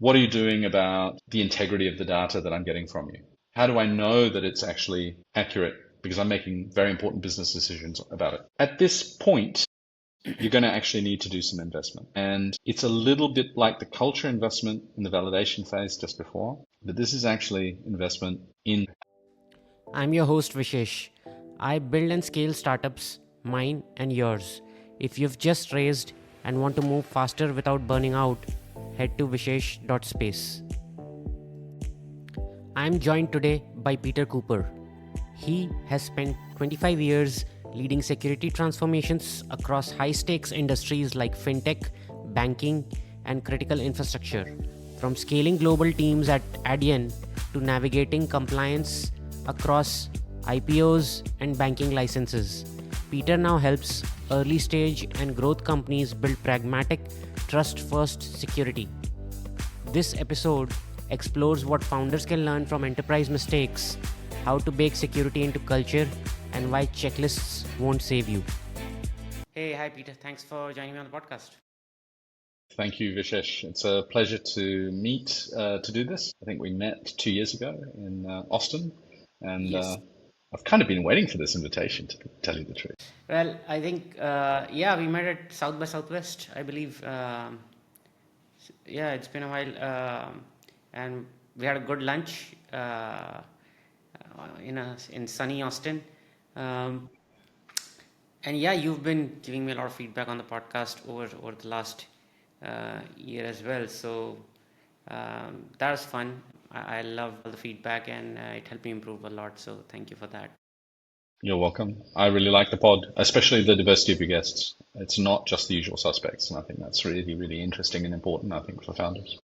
What are you doing about the integrity of the data that I'm getting from you? How do I know that it's actually accurate? Because I'm making very important business decisions about it. At this point, you're going to actually need to do some investment. And it's a little bit like the culture investment in the validation phase just before, but this is actually investment in. I'm your host Vishesh. I build and scale startups, mine and yours. If you've just raised and want to move faster without burning out, head to vishesh.space. I'm joined today by Peter Cooper. He has spent 25 years leading security transformations across high stakes industries like fintech, banking, and critical infrastructure. From scaling global teams at Adyen to navigating compliance across IPOs and banking licenses, Peter now helps early stage and growth companies build pragmatic, trust first security. This episode explores what founders can learn from enterprise mistakes, how to bake security into culture, and why checklists won't save you. Hey, hi Peter. Thanks for joining me on the podcast. Thank you, Vishesh. It's a pleasure to meet to do this. I think we met 2 years ago in Austin, and Yes. I've kind of been waiting for this invitation, to tell you the truth. Well, I think, we met at South by Southwest, I believe. Yeah, it's been a while. And we had a good lunch in sunny Austin. Um, and yeah, you've been giving me a lot of feedback on the podcast over the last year as well. So that was fun. I love all the feedback, and it helped me improve a lot. So thank you for that. You're welcome. I really like the pod, especially the diversity of your guests. It's not just the usual suspects, and I think that's really, really interesting and important, I think, for founders.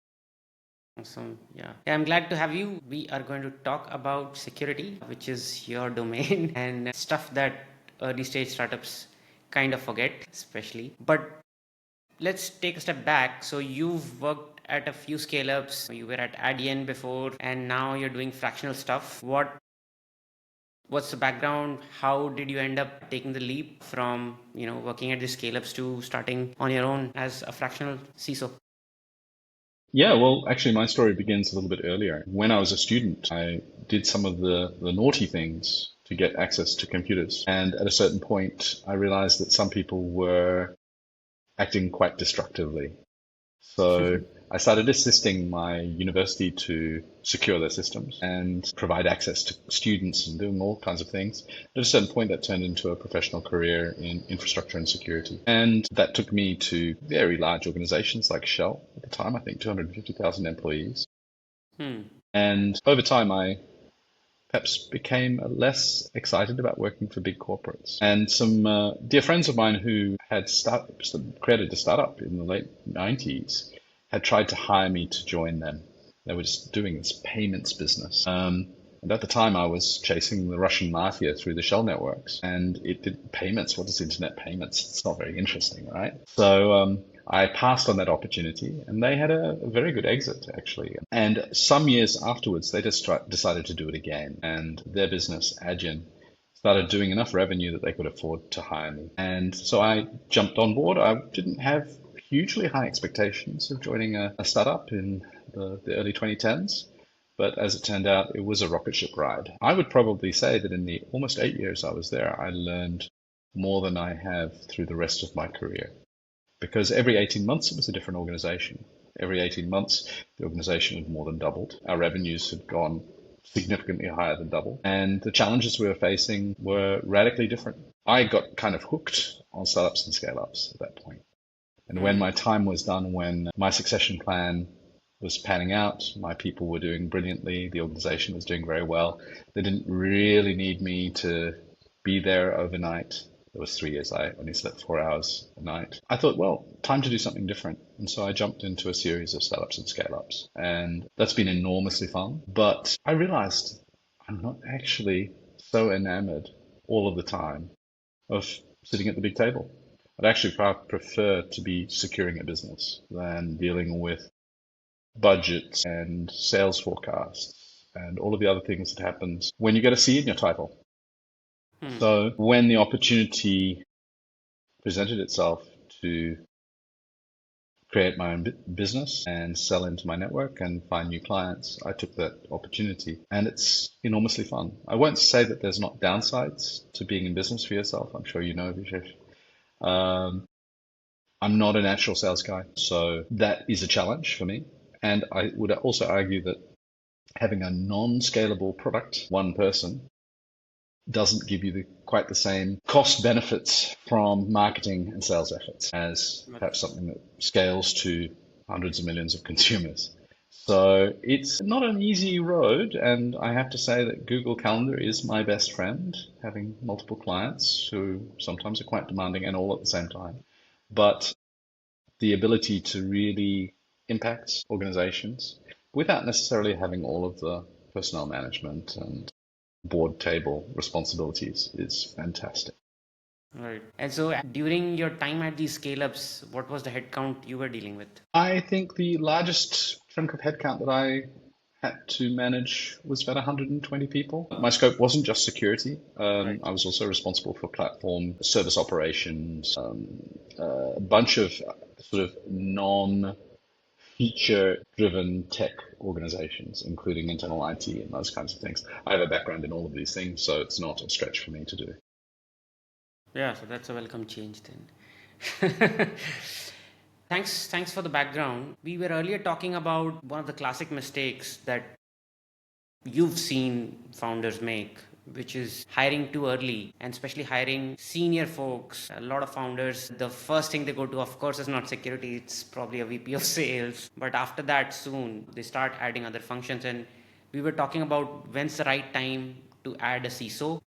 Awesome. Yeah. Yeah, I'm glad to have you. We are going to talk about security, which is your domain, and stuff that early stage startups kind of forget, especially. But let's take a step back. So you've worked at a few scale ups. You were at Adyen before, and now you're doing fractional stuff. What's the background? How did you end up taking the leap from, working at the scale ups to starting on your own as a fractional CISO? Yeah, well, actually, my story begins a little bit earlier. When I was a student, I did some of the naughty things to get access to computers. And at a certain point, I realized that some people were acting quite destructively. So I started assisting my university to secure their systems and provide access to students and doing all kinds of things. At a certain point, that turned into a professional career in infrastructure and security. And that took me to very large organizations like Shell at the time, I think 250,000 employees. Hmm. And over time, I perhaps became less excited about working for big corporates. And some dear friends of mine who had created a startup in the late 90s had tried to hire me to join them. They were just doing this payments business. And at the time, I was chasing the Russian mafia through the Shell networks, and it did payments. What is internet payments? It's not very interesting, right? So I passed on that opportunity, and they had a very good exit, actually. And some years afterwards, they just decided to do it again, and their business, Adyen, started doing enough revenue that they could afford to hire me. And so I jumped on board. I didn't have hugely high expectations of joining a startup in the early 2010s. But as it turned out, it was a rocket ship ride. I would probably say that in the almost 8 years I was there, I learned more than I have through the rest of my career. Because every 18 months, it was a different organization. Every 18 months, the organization had more than doubled. Our revenues had gone significantly higher than double. And the challenges we were facing were radically different. I got kind of hooked on startups and scale ups at that point. And when my time was done, when my succession plan was panning out, my people were doing brilliantly, the organization was doing very well. They didn't really need me to be there overnight. It was 3 years. I only slept 4 hours a night. I thought, well, time to do something different. And so I jumped into a series of startups and scale ups. And that's been enormously fun. But I realized I'm not actually so enamored all of the time of sitting at the big table. I'd actually prefer to be securing a business than dealing with budgets and sales forecasts and all of the other things that happens when you get a C in your title. So when the opportunity presented itself to create my own business and sell into my network and find new clients, I took that opportunity, and it's enormously fun. I won't say that there's not downsides to being in business for yourself. I'm sure you know, Vishesh. I'm not a natural sales guy, so that is a challenge for me. And I would also argue that having a non-scalable product, one person, doesn't give you quite the same cost benefits from marketing and sales efforts as perhaps something that scales to hundreds of millions of consumers. So it's not an easy road, and I have to say that Google Calendar is my best friend, having multiple clients who sometimes are quite demanding and all at the same time. But the ability to really impact organizations without necessarily having all of the personnel management and board table responsibilities is fantastic. Right. And so during your time at these scale ups, what was the headcount you were dealing with? I think the largest chunk of headcount that I had to manage was about 120 people. My scope wasn't just security. Right. I was also responsible for platform service operations, a bunch of sort of non-feature-driven tech organizations, including internal IT and those kinds of things. I have a background in all of these things, so it's not a stretch for me to do. Yeah, so that's a welcome change then. Thanks for the background. We were earlier talking about one of the classic mistakes that you've seen founders make, which is hiring too early, and especially hiring senior folks. A lot of founders, the first thing they go to, of course, is not security, it's probably a VP of sales. But after that, soon they start adding other functions. And we were talking about when's the right time to add a CISO.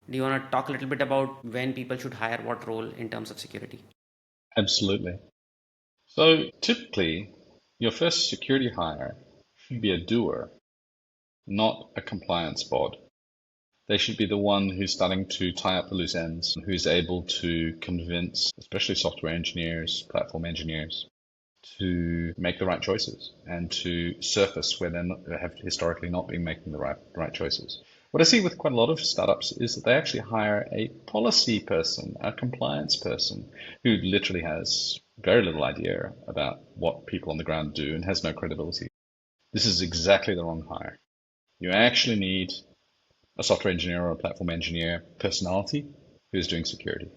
Do you want to talk a little bit about when people should hire what role in terms of security? Absolutely. So typically, your first security hire should be a doer, not a compliance bod. They should be the one who's starting to tie up the loose ends, who's able to convince, especially software engineers, platform engineers, to make the right choices and to surface where they have historically not been making the right choices. What I see with quite a lot of startups is that they actually hire a policy person, a compliance person, who literally has very little idea about what people on the ground do and has no credibility. This is exactly the wrong hire. You actually need a software engineer or a platform engineer personality who's doing security.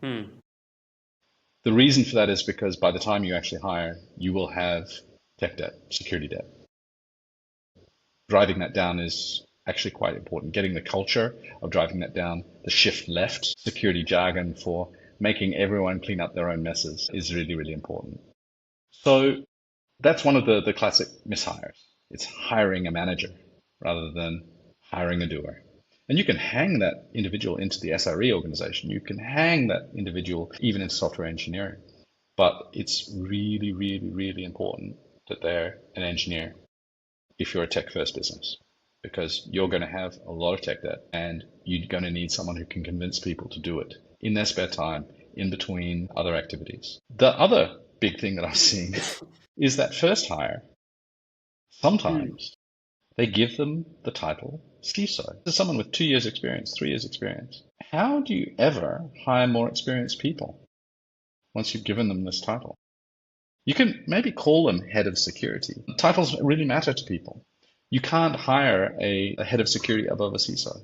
The reason for that is because by the time you actually hire, you will have tech debt, security debt. Driving that down is actually quite important. Getting the culture of driving that down, the shift left security jargon for making everyone clean up their own messes is really, really important. So that's one of the classic mishires. It's hiring a manager rather than hiring a doer. And you can hang that individual into the SRE organization. You can hang that individual even into software engineering. But it's really, really, really important that they're an engineer if you're a tech first business, because you're going to have a lot of tech debt and you're going to need someone who can convince people to do it in their spare time, in between other activities. The other big thing that I've seen is that first hire, sometimes they give them the title CISO. This is someone with 2 years experience, 3 years experience. How do you ever hire more experienced people once you've given them this title? You can maybe call them head of security. Titles really matter to people. You can't hire a head of security above a CISO.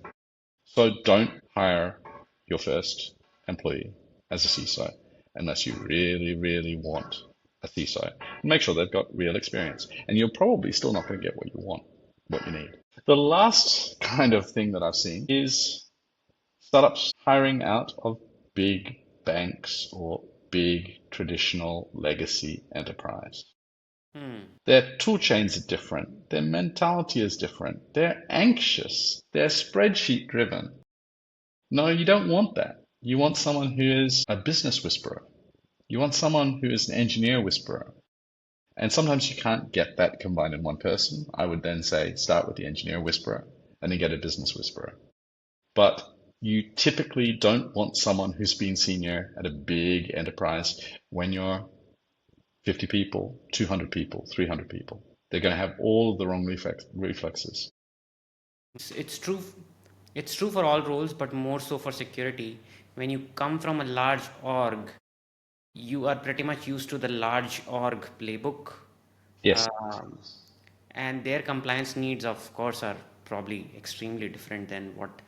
So don't hire your first employee as a CISO unless you really, really want a CISO. Make sure they've got real experience. And you're probably still not going to get what you want, what you need. The last kind of thing that I've seen is startups hiring out of big banks or big traditional legacy enterprise. Their tool chains are different. Their mentality is different. They're anxious. They're spreadsheet driven. No, you don't want that. You want someone who is a business whisperer. You want someone who is an engineer whisperer. And sometimes you can't get that combined in one person. I would then say start with the engineer whisperer and then get a business whisperer. But you typically don't want someone who's been senior at a big enterprise when you're 50 people, 200 people, 300 people. They're going to have all of the wrong reflexes. It's true. It's true for all roles, but more so for security. When you come from a large org, You are pretty much used to the large org playbook, Yes, um, and their compliance needs, of course, are probably extremely different than what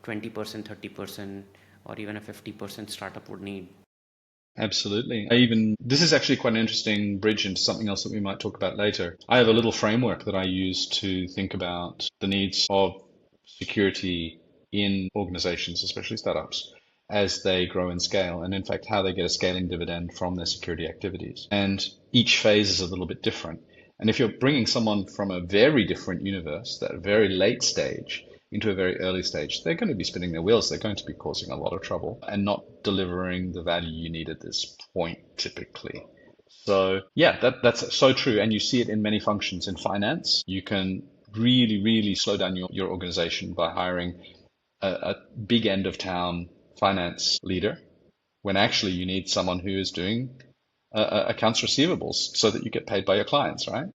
20%, 30%, or even a 50% startup would need. absolutely. This is actually quite an interesting bridge into something else that we might talk about later. I have a little framework that I use to think about the needs of security in organizations, especially startups, as they grow and scale, and in fact, how they get a scaling dividend from their security activities. And each phase is a little bit different. And if you're bringing someone from a very different universe, that very late stage, into a very early stage, they're going to be spinning their wheels. They're going to be causing a lot of trouble and not delivering the value you need at this point, typically. So yeah, that's so true. And you see it in many functions in finance. You can really, really slow down your organization by hiring a big end of town finance leader when actually you need someone who is doing accounts receivables so that you get paid by your clients, right?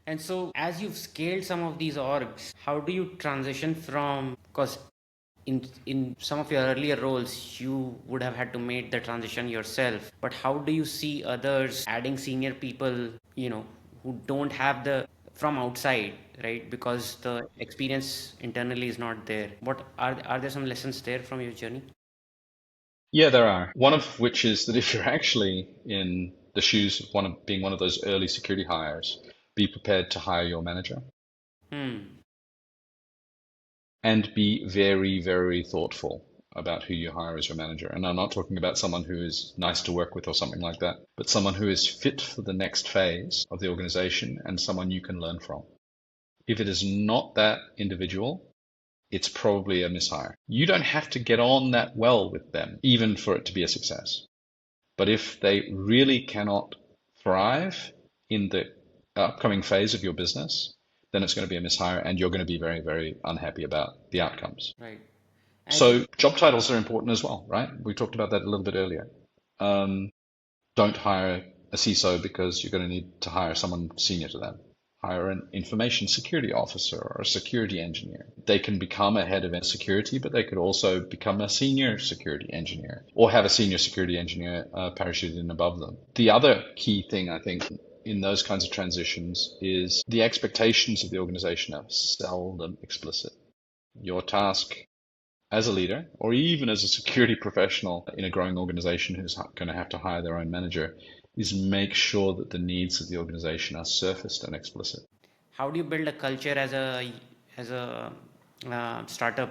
And so, as you've scaled some of these orgs, how do you transition from, because in some of your earlier roles, you would have had to make the transition yourself. But how do you see others adding senior people, who don't have the from outside, right? Because the experience internally is not there. What are there some lessons there from your journey? Yeah, there are. One of which is that if you're actually in the shoes of being one of those early security hires, be prepared to hire your manager Hmm. and be very, very thoughtful about who you hire as your manager. And I'm not talking about someone who is nice to work with or something like that, but someone who is fit for the next phase of the organization and someone you can learn from. If it is not that individual, it's probably a mishire. You don't have to get on that well with them, even for it to be a success. But if they really cannot thrive in the upcoming phase of your business, then it's going to be a mishire and you're going to be very, very unhappy about the outcomes. Right. And so, So job titles are important as well, right? We talked about that a little bit earlier. Don't hire a CISO because you're going to need to hire someone senior to them. Hire an information security officer or a security engineer. They can become a head of security, but they could also become a senior security engineer or have a senior security engineer parachuted in above them. The other key thing, I think, in those kinds of transitions is the expectations of the organization are seldom explicit. Your task as a leader or even as a security professional in a growing organization who's going to have to hire their own manager is make sure that the needs of the organization are surfaced and explicit. how do you build a culture as a startup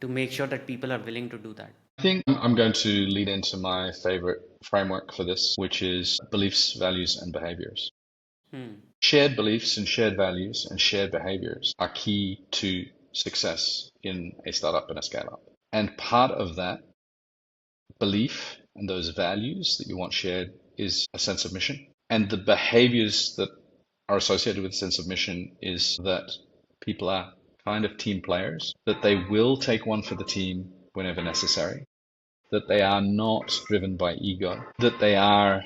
to make sure that people are willing to do that? I think I'm going to lead into my favorite framework for this, which is beliefs, values, and behaviors. Hmm. Shared beliefs and shared values and shared behaviors are key to success in a startup and a scale up. And part of that belief and those values that you want shared is a sense of mission. And the behaviors that are associated with a sense of mission is that people are kind of team players, that they will take one for the team whenever necessary, that they are not driven by ego, that they are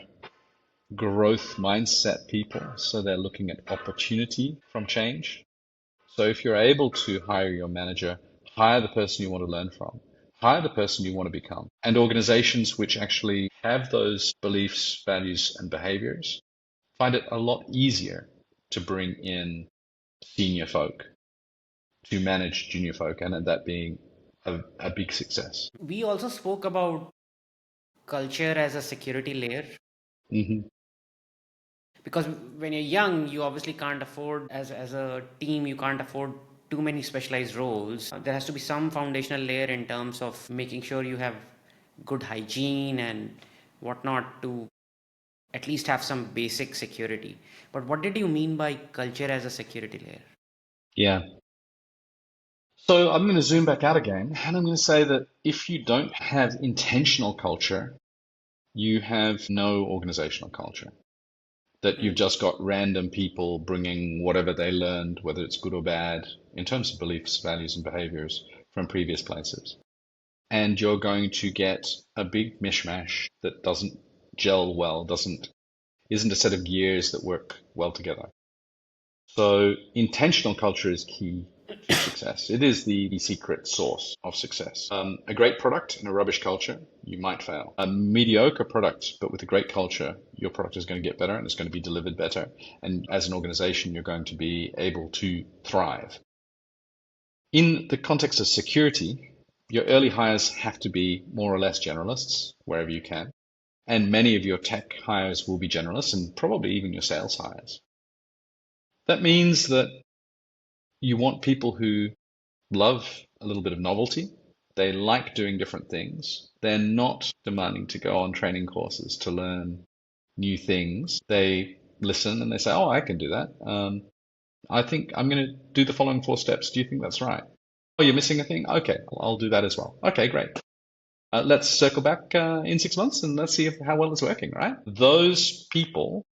growth mindset people. So they're looking at opportunity from change. So if you're able to hire your manager, hire the person you want to learn from, hire the person you want to become. And organizations which actually have those beliefs, values, and behaviors find it a lot easier to bring in senior folk to manage junior folk, and that being a big success. We also spoke about culture as a security layer, Hmm. because when you're young, you obviously can't afford, as a team, you can't afford too many specialized roles. There has to be some foundational layer in terms of making sure you have good hygiene and whatnot to at least have some basic security. But what did you mean by culture as a security layer? Yeah. So I'm going to zoom back out again, and I'm going to say that if you don't have intentional culture, you have no organizational culture. That you've Hmm. just got random people bringing whatever they learned, whether it's good or bad, in terms of beliefs, values, and behaviors from previous places. And you're going to get a big mishmash that doesn't gel well, isn't a set of gears that work well together. So intentional culture is key. for success. It is the secret sauce of success. A great product and a rubbish culture, you might fail. A mediocre product, but with a great culture, your product is going to get better and it's going to be delivered better. And as an organization, you're going to be able to thrive. In the context of security, your early hires have to be more or less generalists wherever you can. And many of your tech hires will be generalists and probably even your sales hires. That means that you want people who love a little bit of novelty. They like doing different things. They're not demanding to go on training courses to learn new things. They listen and they say, oh, I can do that. I think I'm going to do the following 4 steps. Do you think that's right? Oh, you're missing a thing? Okay, I'll do that as well. Okay, great. Let's circle back in 6 months and let's see how well it's working, right? Those people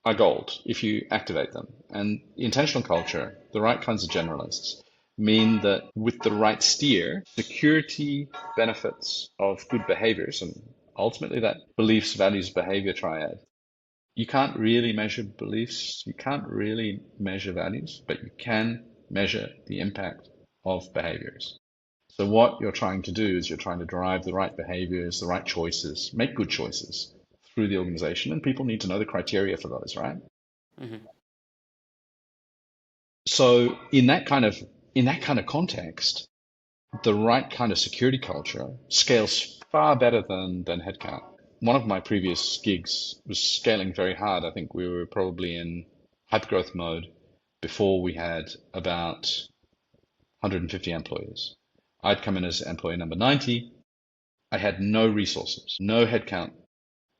are gold if you activate them. And intentional culture, the right kinds of generalists, mean that with the right steer, security benefits of good behaviors, and ultimately that beliefs, values, behavior triad. You can't really measure beliefs, you can't really measure values, but you can measure the impact of behaviors. So what you're trying to do is you're trying to drive the right behaviors, the right choices, make good choices through the organization, and people need to know the criteria for those, right? Mm-hmm. So in that kind of context, the right kind of security culture scales far better than headcount. One of my previous gigs was scaling very hard. I think we were probably in hypergrowth mode before we had about 150 employees. I'd come in as employee number 90. I had no resources, no headcount.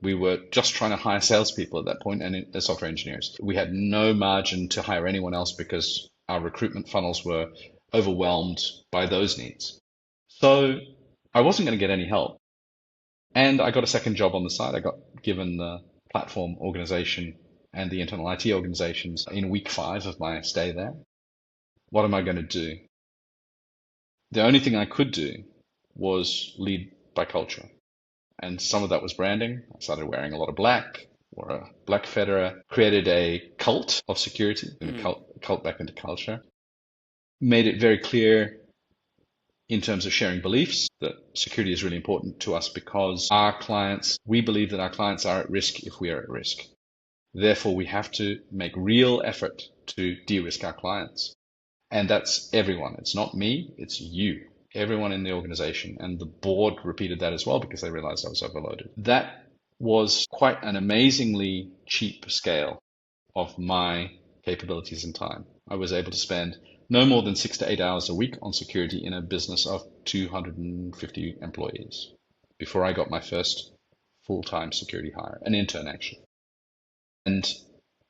We were just trying to hire salespeople at that point and software engineers. We had no margin to hire anyone else because our recruitment funnels were overwhelmed by those needs. So I wasn't going to get any help. And I got a second job on the side. I got given the platform organization and the internal IT organizations in week 5 of my stay there. What am I going to do? The only thing I could do was lead by culture. And some of that was branding. I started wearing a lot of black, wore a black fedora, created a cult of security, and a cult back into culture. Made it very clear in terms of sharing beliefs that security is really important to us because we believe that our clients are at risk if we are at risk. Therefore, we have to make real effort to de-risk our clients. And that's everyone. It's not me, it's you. Everyone in the organization, and the board repeated that as well because they realized I was overloaded. That was quite an amazingly cheap scale of my capabilities and time. I was able to spend no more than 6 to 8 hours a week on security in a business of 250 employees before I got my first full-time security hire, an intern actually. And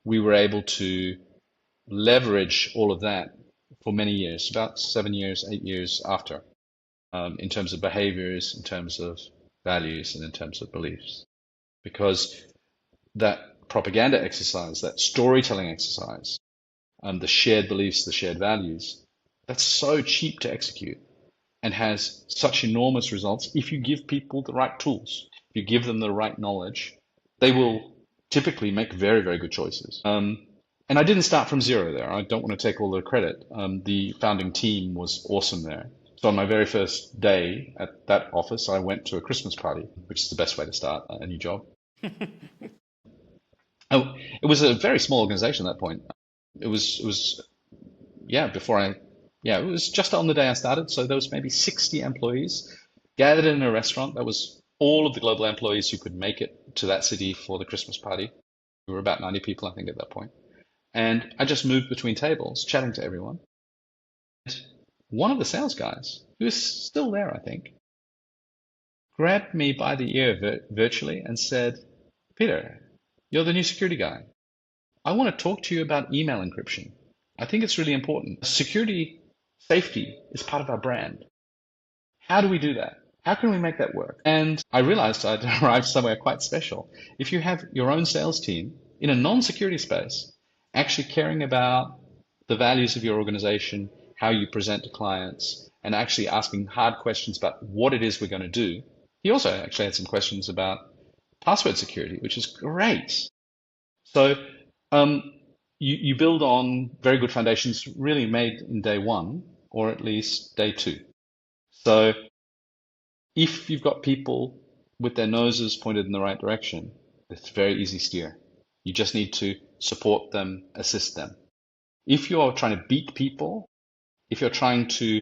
we were able to leverage all of that for many years, about 7 years, 8 years after. In terms of behaviors, in terms of values, and in terms of beliefs. Because that propaganda exercise, that storytelling exercise, the shared beliefs, the shared values, that's so cheap to execute and has such enormous results. If you give people the right tools, if you give them the right knowledge, they will typically make very, very good choices. And I didn't start from zero there. I don't want to take all the credit. The founding team was awesome there. So on my very first day at that office, I went to a Christmas party, which is the best way to start a new job. Oh, it was a very small organization at that point. It was just on the day I started. So there was maybe 60 employees gathered in a restaurant. That was all of the global employees who could make it to that city for the Christmas party. We were about 90 people, I think, at that point. And I just moved between tables, chatting to everyone. One of the sales guys, who is still there, I think, grabbed me by the ear virtually and said, Peter, you're the new security guy. I want to talk to you about email encryption. I think it's really important. Security safety is part of our brand. How do we do that? How can we make that work? And I realized I'd arrived somewhere quite special. If you have your own sales team in a non-security space, actually caring about the values of your organization, how you present to clients, and actually asking hard questions about what it is we're going to do. He also actually had some questions about password security, which is great. So you build on very good foundations really made in day one. or at least day 2. So if you've got people with their noses pointed in the right direction, it's very easy steer. You just need to support them, assist them. If you're trying to beat people, if you're trying to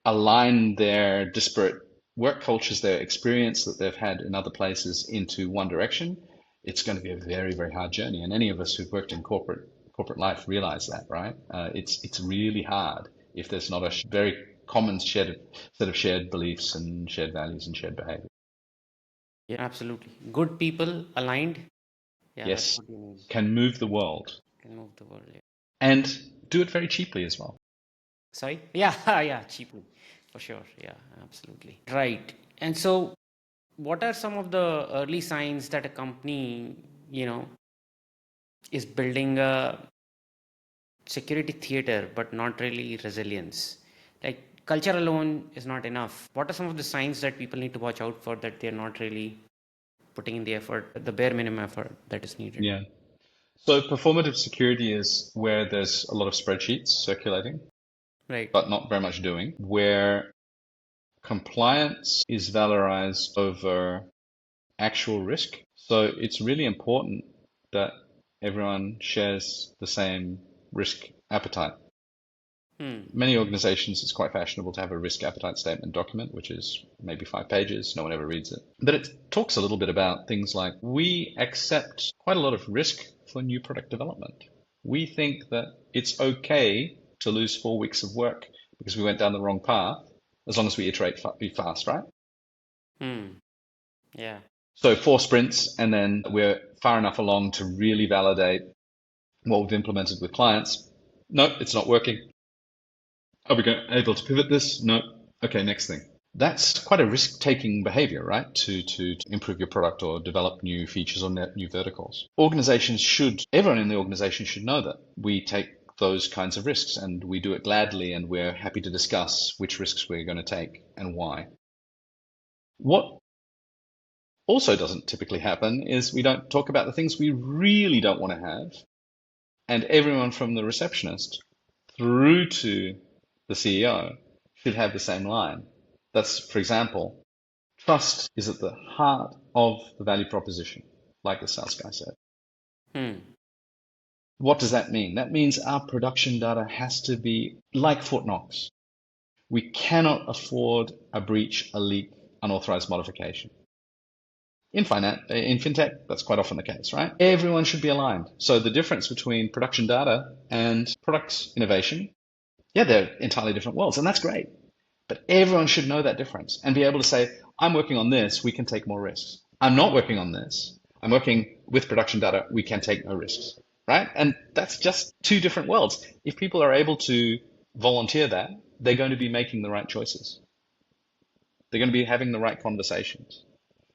align their disparate work cultures, their experience that they've had in other places into one direction, it's going to be a very, very hard journey. And any of us who've worked in corporate life realize that, right? It's really hard if there's not a very common set of shared beliefs and shared values and shared behavior. Yeah, absolutely. Good people aligned. Yeah, that's Yes, what you need. can move the world Can move the world. Yeah. and do it very cheaply as well. Sorry? Yeah, yeah, cheaply. For sure. Yeah, absolutely. Right. And so, what are some of the early signs that a company, is building a security theater but not really resilience? Like, culture alone is not enough. What are some of the signs that people need to watch out for that they're not really putting in the effort, the bare minimum effort that is needed? Yeah. So performative security is where there's a lot of spreadsheets circulating, Right. but not very much doing, where compliance is valorized over actual risk. So it's really important that everyone shares the same risk appetite. Many organizations, it's quite fashionable to have a risk appetite statement document, which is maybe 5 pages. No one ever reads it. But it talks a little bit about things like we accept quite a lot of risk for new product development. We think that it's okay to lose 4 weeks of work because we went down the wrong path, as long as we iterate be fast, right? Yeah. So 4 sprints, and then we're far enough along to really validate what we've implemented with clients. No, it's not working. Are we able to pivot this? No. Okay, next thing. That's quite a risk-taking behavior, right? To improve your product or develop new features or new verticals. Everyone in the organization should know that we take those kinds of risks and we do it gladly, and we're happy to discuss which risks we're going to take and why. What also doesn't typically happen is we don't talk about the things we really don't want to have. And everyone from the receptionist through to the CEO should have the same line. That's, for example, trust is at the heart of the value proposition, like the sales guy said. What does that mean? That means our production data has to be like Fort Knox. We cannot afford a breach, a leak, unauthorized modification. In fintech, that's quite often the case, right? Everyone should be aligned. So the difference between production data and product innovation, yeah, they're entirely different worlds, and that's great. But everyone should know that difference and be able to say, I'm working on this, we can take more risks. I'm not working on this, I'm working with production data, we can take no risks, right? And that's just 2 different worlds. If people are able to volunteer that, they're going to be making the right choices. They're going to be having the right conversations.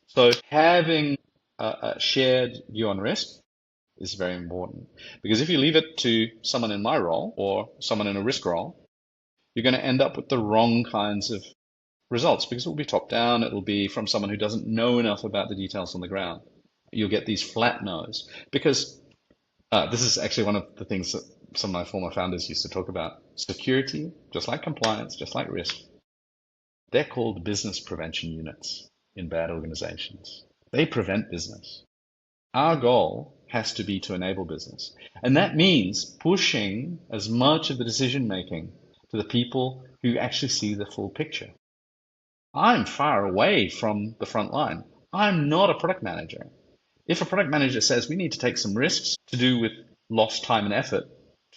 So having a shared view on risk is very important, because if you leave it to someone in my role or someone in a risk role, you're going to end up with the wrong kinds of results, because it will be top down. It will be from someone who doesn't know enough about the details on the ground. You'll get these flat no's, because this is actually one of the things that some of my former founders used to talk about. Security, just like compliance, just like risk, they're called business prevention units in bad organizations. They prevent business. Our goal has to be to enable business. And that means pushing as much of the decision making to the people who actually see the full picture. I'm far away from the front line. I'm not a product manager. If a product manager says we need to take some risks to do with lost time and effort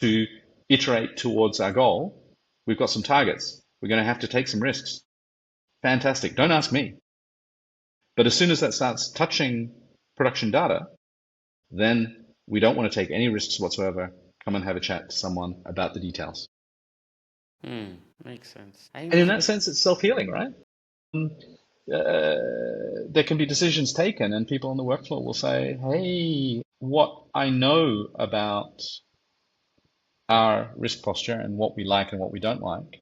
to iterate towards our goal, we've got some targets. We're going to have to take some risks. Fantastic. Don't ask me. But as soon as that starts touching production data, then we don't want to take any risks whatsoever. Come and have a chat to someone about the details. Makes sense. And in that sense, it's self-healing, right? There can be decisions taken and people on the workflow will say, hey, what I know about our risk posture and what we like and what we don't like,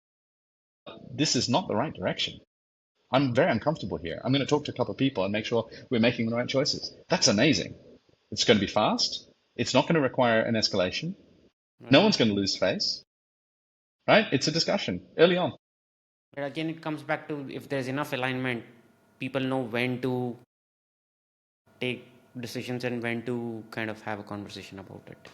this is not the right direction. I'm very uncomfortable here. I'm going to talk to a couple of people and make sure we're making the right choices. That's amazing. It's going to be fast. It's not going to require an escalation. No one's going to lose face. right? It's a discussion early on. But again, it comes back to if there's enough alignment, people know when to take decisions and when to kind of have a conversation about it.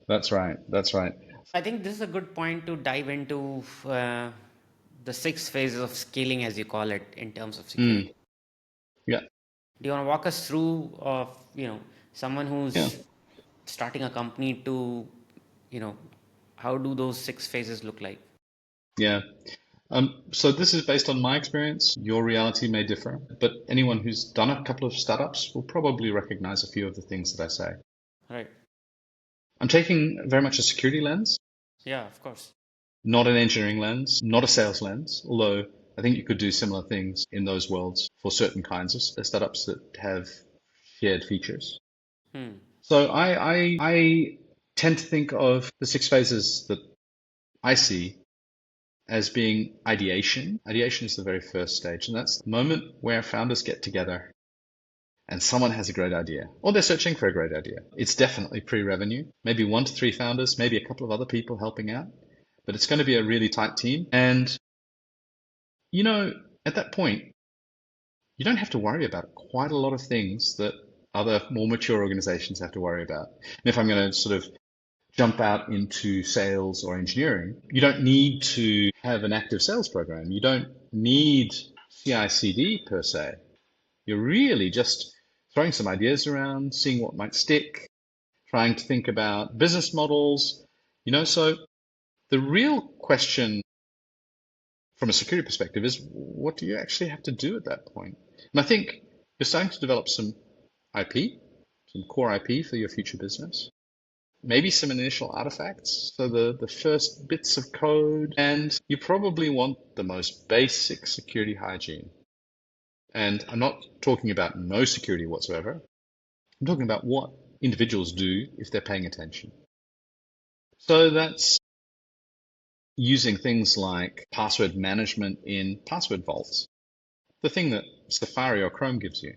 That's right. That's right. I think this is a good point to dive into the 6 phases of scaling, as you call it, in terms of security. Yeah. Do you want to walk us through of someone Yeah. who's starting a company to how do those 6 phases look like? Yeah. So this is based on my experience. Your reality may differ, but anyone who's done a couple of startups will probably recognize a few of the things that I say. Right. I'm taking very much a security lens, Yeah, of course. not an engineering lens, not a sales lens, although I think you could do similar things in those worlds for certain kinds of startups that have shared features. So I tend to think of the 6 phases that I see as being ideation. Ideation is the very first stage, and that's the moment where founders get together and someone has a great idea, or they're searching for a great idea. It's definitely pre-revenue, maybe 1 to 3 founders, maybe a couple of other people helping out, but it's going to be a really tight team. And, at that point, you don't have to worry about quite a lot of things that other more mature organizations have to worry about. And if I'm going to sort of jump out into sales or engineering, you don't need to have an active sales program. You don't need CI/CD per se. You're really just throwing some ideas around, seeing what might stick, trying to think about business models. So the real question from a security perspective is what do you actually have to do at that point? And I think you're starting to develop some IP, some core IP for your future business. Maybe some initial artifacts, so the first bits of code, and you probably want the most basic security hygiene. And I'm not talking about no security whatsoever. I'm talking about what individuals do if they're paying attention. So that's using things like password management in password vaults, the thing that Safari or Chrome gives you.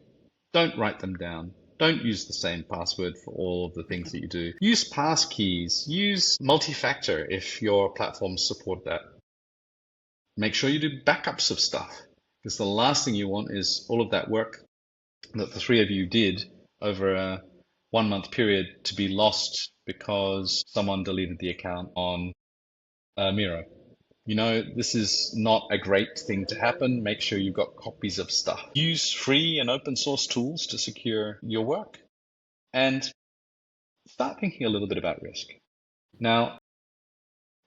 Don't write them down. Don't use the same password for all of the things that you do. Use passkeys. Use multi-factor if your platforms support that. Make sure you do backups of stuff, because the last thing you want is all of that work that the three of you did over a 1 month period to be lost because someone deleted the account on Miro. This is not a great thing to happen. Make sure you've got copies of stuff. Use free and open source tools to secure your work and start thinking a little bit about risk. Now,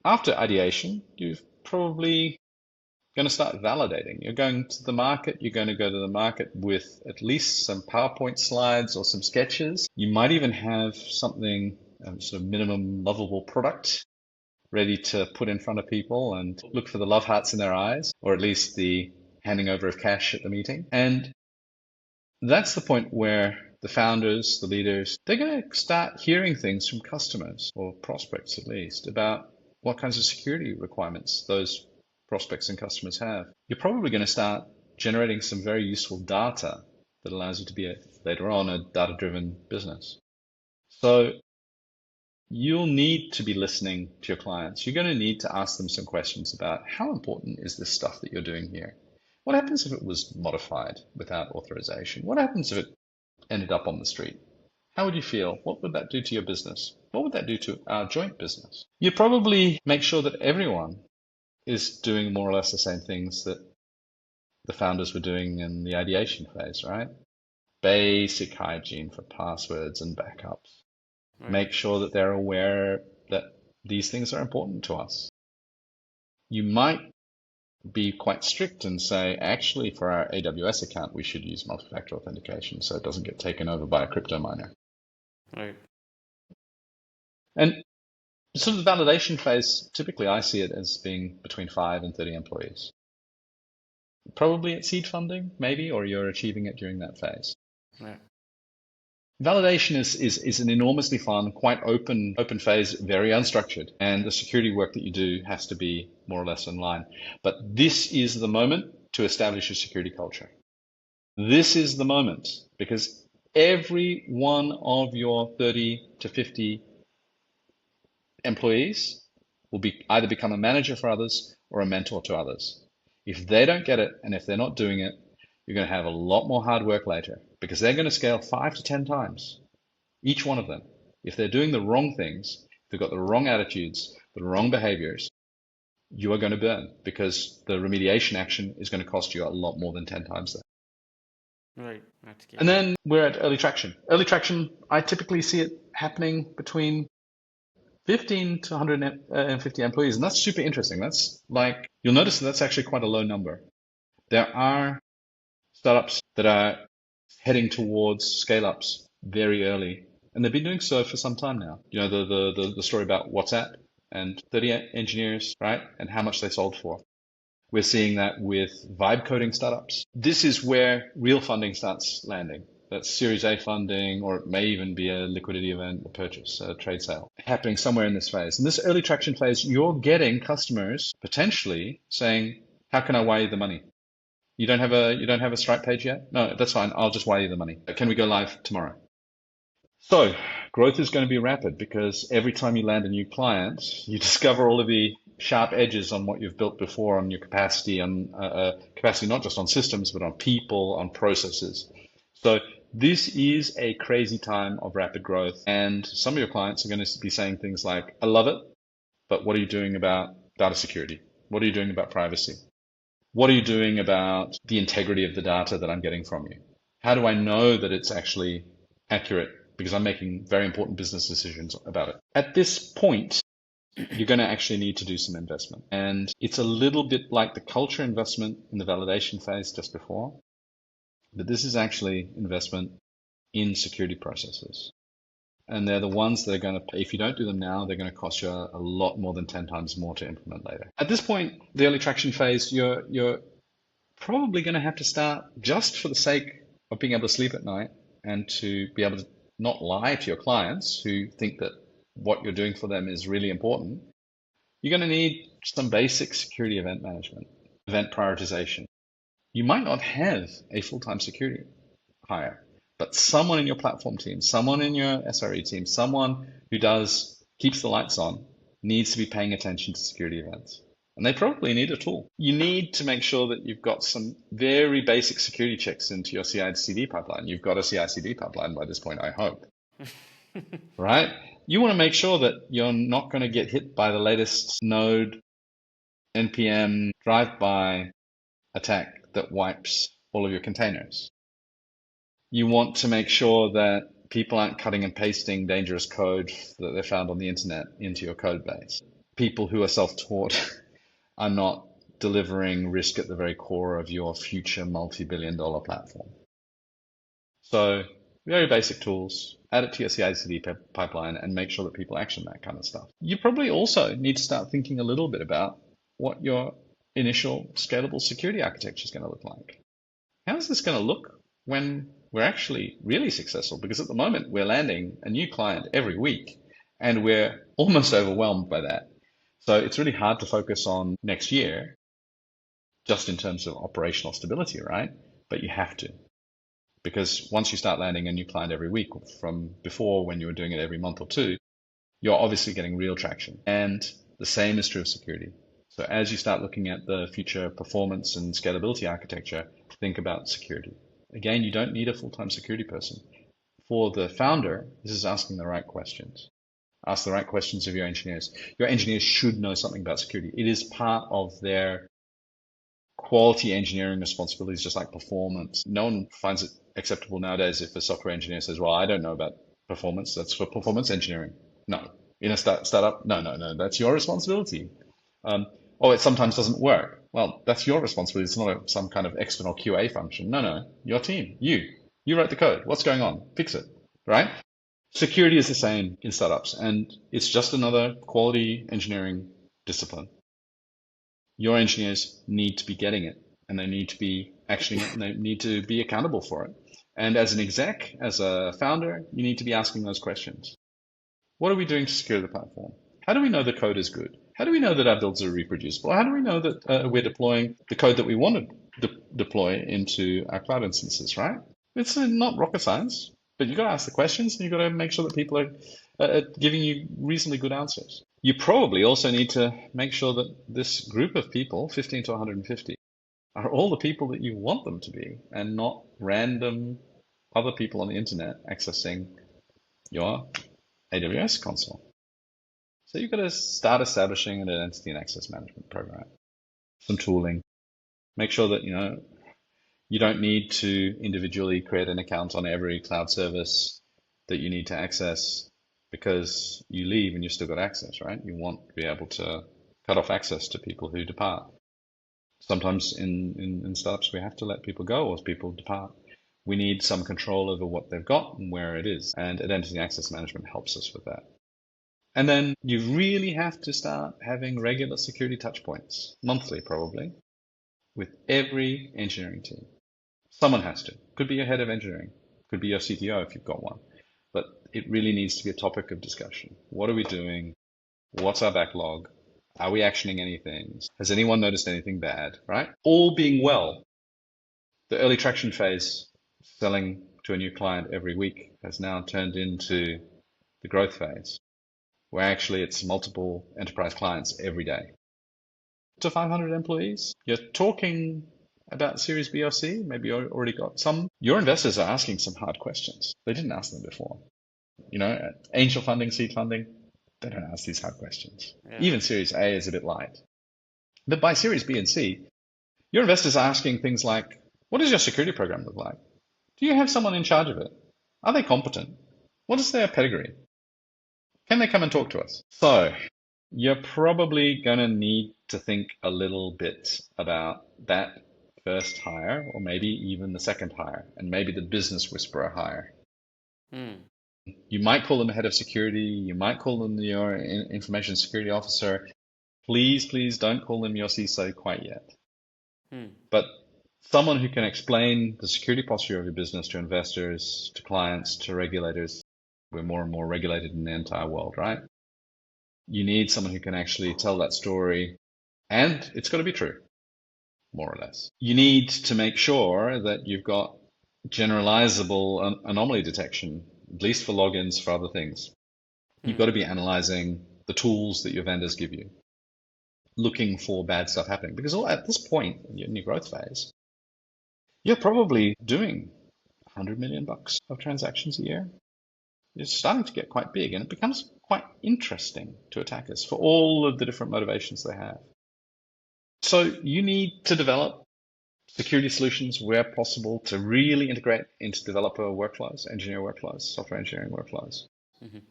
after ideation, you're probably going to start validating. You're going to the market. You're going to go to the market with at least some PowerPoint slides or some sketches. You might even have something, sort of minimum lovable product ready to put in front of people and look for the love hearts in their eyes, or at least the handing over of cash at the meeting. And that's the point where the founders, the leaders, they're going to start hearing things from customers or prospects at least about what kinds of security requirements those prospects and customers have. You're probably going to start generating some very useful data that allows you to be later on a data-driven business. So you'll need to be listening to your clients. You're going to need to ask them some questions about how important is this stuff that you're doing here? What happens if it was modified without authorization? What happens if it ended up on the street? How would you feel? What would that do to your business? What would that do to our joint business? You probably make sure that everyone is doing more or less the same things that the founders were doing in the ideation phase, right? Basic hygiene for passwords and backups. Right. Make sure that they're aware that these things are important to us. You might be quite strict and say, actually, for our AWS account, we should use multi-factor authentication so it doesn't get taken over by a crypto miner. Right. And sort of the validation phase, typically I see it as being between 5 and 30 employees. Probably at seed funding, maybe, or you're achieving it during that phase. Right. Validation is an enormously fun, quite open phase, very unstructured, and the security work that you do has to be more or less in line. But this is the moment to establish a security culture. This is the moment because every one of your 30 to 50 employees will be either become a manager for others or a mentor to others. If they don't get it, and if they're not doing it, you're going to have a lot more hard work later, because they're going to scale 5 to 10 times, each one of them. If they're doing the wrong things, if they've got the wrong attitudes, the wrong behaviors, you are going to burn, because the remediation action is going to cost you a lot more than 10 times that. Right. That's clear. And then we're at early traction. Early traction, I typically see it happening between 15 to 150 employees. And that's super interesting. That's like, you'll notice that's actually quite a low number. There are startups that are heading towards scale-ups very early, and they've been doing so for some time now. You know, the story about WhatsApp and 30 engineers, right? And how much they sold for. We're seeing that with vibe coding startups. This is where real funding starts landing. That's Series A funding, or it may even be a liquidity event, a purchase, a trade sale, happening somewhere in this phase. In this early traction phase, you're getting customers potentially saying, how can I wire you the money? You don't have a Stripe page yet? No, that's fine. I'll just wire you the money. Can we go live tomorrow? So growth is going to be rapid, because every time you land a new client, you discover all of the sharp edges on what you've built before, on your capacity, on capacity not just on systems, but on people, on processes. So this is a crazy time of rapid growth. And some of your clients are going to be saying things like, I love it, but what are you doing about data security? What are you doing about privacy? What are you doing about the integrity of the data that I'm getting from you? How do I know that it's actually accurate? Because I'm making very important business decisions about it. At this point, you're going to actually need to do some investment. And it's a little bit like the culture investment in the validation phase just before. But this is actually investment in security processes. And they're the ones that are going to, if you don't do them now, they're going to cost you a lot more than 10 times more to implement later. At this point, the early traction phase, you're probably going to have to start, just for the sake of being able to sleep at night and to be able to not lie to your clients who think that what you're doing for them is really important. You're going to need some basic security event management, event prioritization. You might not have a full-time security hire, but someone in your platform team, someone in your SRE team, someone who keeps the lights on, needs to be paying attention to security events. And they probably need a tool. You need to make sure that you've got some very basic security checks into your CI/CD pipeline. You've got a CI/CD pipeline by this point, I hope. Right? You want to make sure that you're not going to get hit by the latest node NPM drive-by attack that wipes all of your containers. You want to make sure that people aren't cutting and pasting dangerous code that they found on the internet into your code base. People who are self-taught are not delivering risk at the very core of your future multi-billion-dollar platform. So very basic tools, add it to your CI/CD pipeline, and make sure that people action that kind of stuff. You probably also need to start thinking a little bit about what your initial scalable security architecture is going to look like. How is this going to look when we're actually really successful? Because at the moment, we're landing a new client every week, and we're almost overwhelmed by that. So it's really hard to focus on next year, just in terms of operational stability, right? But you have to. Because once you start landing a new client every week, from before when you were doing it every month or two, you're obviously getting real traction. And the same is true of security. So as you start looking at the future performance and scalability architecture, think about security. Again, you don't need a full-time security person. For the founder, this is asking the right questions. Ask the right questions of your engineers. Your engineers should know something about security. It is part of their quality engineering responsibilities, just like performance. No one finds it acceptable nowadays if a software engineer says, well, I don't know about performance. That's for performance engineering. No. In a startup, no, that's your responsibility. It sometimes doesn't work. Well, that's your responsibility. It's not some kind of external QA function. No, your team, you wrote the code. What's going on? Fix it, right? Security is the same in startups, and it's just another quality engineering discipline. Your engineers need to be getting it, and they need to be actioning it, and they need to be accountable for it. And as an exec, as a founder, you need to be asking those questions. What are we doing to secure the platform? How do we know the code is good? How do we know that our builds are reproducible? How do we know that we're deploying the code that we want to deploy into our cloud instances, right? It's not rocket science, but you got to ask the questions, and you got to make sure that people are giving you reasonably good answers. You probably also need to make sure that this group of people, 15 to 150, are all the people that you want them to be and not random other people on the internet accessing your AWS console. So you've got to start establishing an identity and access management program, some tooling. Make sure that, you don't need to individually create an account on every cloud service that you need to access because you leave and you've still got access, right? You want to be able to cut off access to people who depart. Sometimes in startups, we have to let people go as people depart. We need some control over what they've got and where it is. And identity and access management helps us with that. And then you really have to start having regular security touch points, monthly probably, with every engineering team. Someone has to. Could be your head of engineering, could be your CTO if you've got one. But it really needs to be a topic of discussion. What are we doing? What's our backlog? Are we actioning anything? Has anyone noticed anything bad, right? All being well, the early traction phase, selling to a new client every week, has now turned into the growth phase, where actually it's multiple enterprise clients every day. To 500 employees, you're talking about Series B or C, maybe you already got some. Your investors are asking some hard questions. They didn't ask them before. Angel funding, seed funding, they don't ask these hard questions. Yeah. Even Series A is a bit light. But by Series B and C, your investors are asking things like, what does your security program look like? Do you have someone in charge of it? Are they competent? What is their pedigree? Can they come and talk to us? So you're probably going to need to think a little bit about that first hire, or maybe even the second hire, and maybe the business whisperer hire. You might call them head of security. You might call them your information security officer. Please don't call them your CISO quite yet. But someone who can explain the security posture of your business to investors, to clients, to regulators. We're more and more regulated in the entire world, right? You need someone who can actually tell that story, and it's got to be true, more or less. You need to make sure that you've got generalizable anomaly detection, at least for logins, for other things. You've got to be analyzing the tools that your vendors give you, looking for bad stuff happening. Because at this point in your growth phase, you're probably doing $100 million of transactions a year. It's starting to get quite big, and it becomes quite interesting to attackers for all of the different motivations they have. So you need to develop security solutions where possible to really integrate into developer workflows, engineer workflows, software engineering workflows.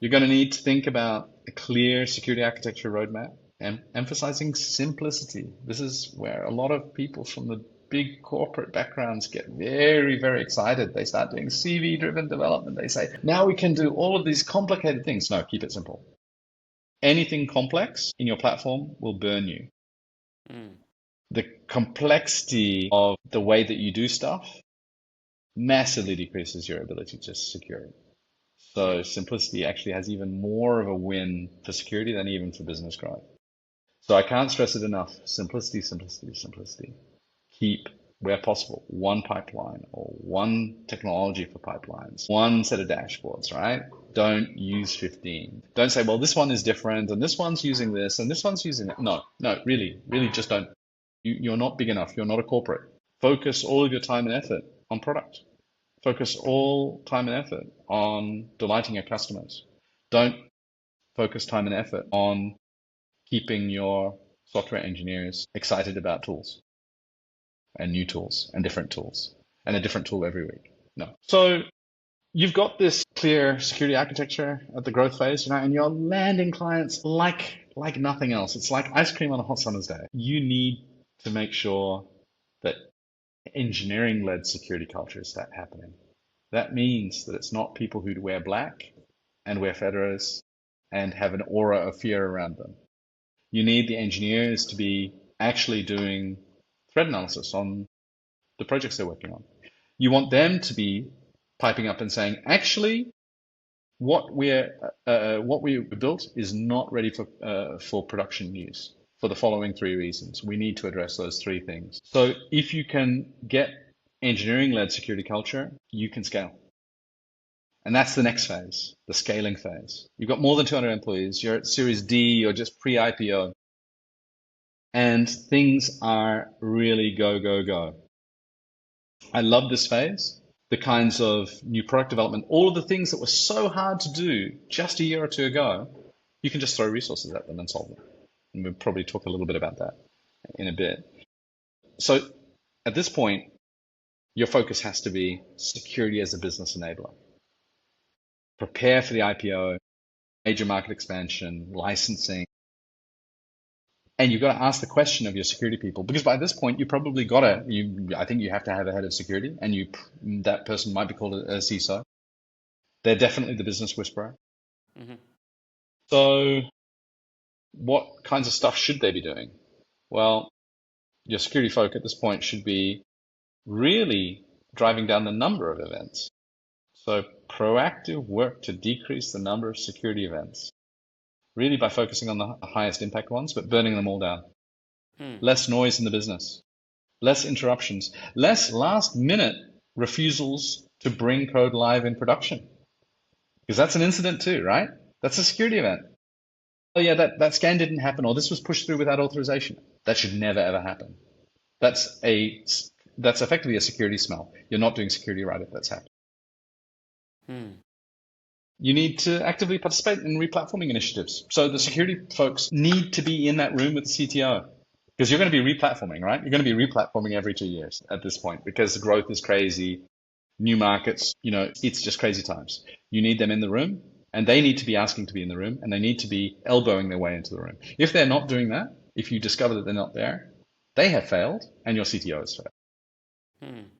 You're going to need to think about a clear security architecture roadmap and emphasizing simplicity. This is where a lot of people from the big corporate backgrounds get very, very excited. They start doing CV-driven development. They say, now we can do all of these complicated things. No, keep it simple. Anything complex in your platform will burn you. The complexity of the way that you do stuff massively decreases your ability to secure it. So simplicity actually has even more of a win for security than even for business growth. So I can't stress it enough. Simplicity, simplicity, simplicity. Keep, where possible, one pipeline or one technology for pipelines, one set of dashboards, right? Don't use 15. Don't say, well, this one is different and this one's using this and this one's using that. No, really just don't. You're not big enough. You're not a corporate. Focus all of your time and effort on product. Focus all time and effort on delighting your customers. Don't focus time and effort on keeping your software engineers excited about tools and new tools and a different tool every week. No. So you've got this clear security architecture at the growth phase, and you're landing clients like nothing else. It's like ice cream on a hot summer's day. You need to make sure that engineering-led security culture is happening. That means that it's not people who wear black and wear fedoras and have an aura of fear around them. You need the engineers to be actually doing threat analysis on the projects they're working on. You want them to be piping up and saying, actually, what we built is not ready for production use for the following 3 reasons. We need to address those 3 things. So if you can get engineering-led security culture, you can scale. And that's the next phase, the scaling phase. You've got more than 200 employees. You're at Series D or just pre-IPO. And things are really go, go, go. I love this phase. The kinds of new product development, all of the things that were so hard to do just a year or two ago, you can just throw resources at them and solve them. And we'll probably talk a little bit about that in a bit. So at this point, your focus has to be security as a business enabler. Prepare for the IPO, major market expansion, licensing. And you've got to ask the question of your security people, because by this point, you probably I think you have to have a head of security, and that person might be called a CISO. They're definitely the business whisperer. Mm-hmm. So what kinds of stuff should they be doing? Well, your security folk at this point should be really driving down the number of events. So proactive work to decrease the number of security events, really by focusing on the highest impact ones, but burning them all down. Less noise in the business, less interruptions, less last minute refusals to bring code live in production. Because that's an incident too, right? That's a security event. Oh yeah, that scan didn't happen, or this was pushed through without authorization. That should never ever happen. That's effectively a security smell. You're not doing security right if that's happening. You need to actively participate in replatforming initiatives. So the security folks need to be in that room with the CTO, because you're going to be replatforming, right? You're going to be replatforming every 2 years at this point, because the growth is crazy, new markets, it's just crazy times. You need them in the room, and they need to be asking to be in the room, and they need to be elbowing their way into the room. If they're not doing that, if you discover that they're not there, they have failed, and your CTO has failed.